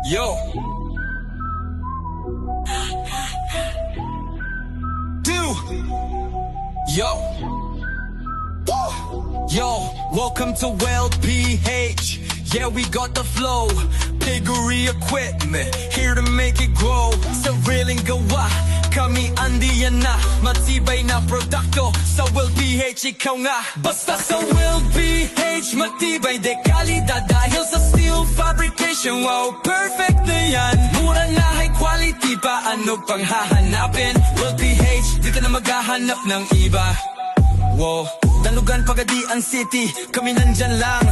Yo. Yo. Yo, welcome to WellPH. Yeah, we got the flow. Piggery equipment, here to make it grow. Sariling gawa, kami andiyan na. Matibay na produkto, sa WellPH ikaw nga. Basta sa WellPH, matibay de kalidad. Dahil sa steel fabrication, wow, perfect na yan. Mura na, high quality pa, ano pang hahanapin? WellPH, di ka na maghahanap ng iba. Wow, Dalugan, Pagadian City, kami nandyan lang.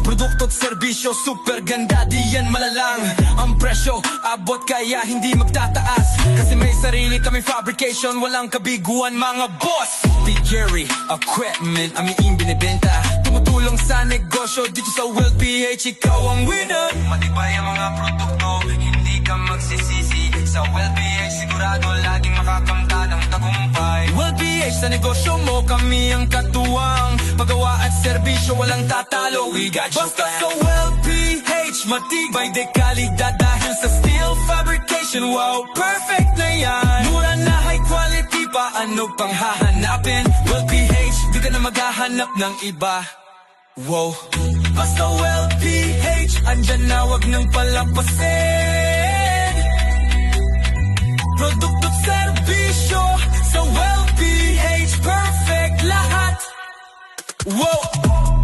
Produkto at serbisyo, super ganda, di yan malalang. Ang presyo, abot kaya hindi magtataas. Kasi may sarili kami fabrication, walang kabiguan mga boss. Piggery equipment, aming binibenta. Tumutulong sa negosyo, dito sa WellPH, ikaw ang winner. Matibay ang mga produkto, hindi ka magsisisi. Sa WellPH, sigurado laging makakamta ng tagumpay. WellPH, sa negosyo mo, kami ang katuwang. Paggawa at serbisyo, walang tatalo, we got you. Basta sa WellPH, matibay de kalidad. Dahil sa steel fabrication, wow, perfect na yan. Mura na, high quality pa, ano pang hahanapin? WellPH, di ka na maghahanap ng iba. Wow, basta WellPH, andyan na, wag nang palampasin. Produkto at serbisyo, sa WellPH, perfect lahat. Wow.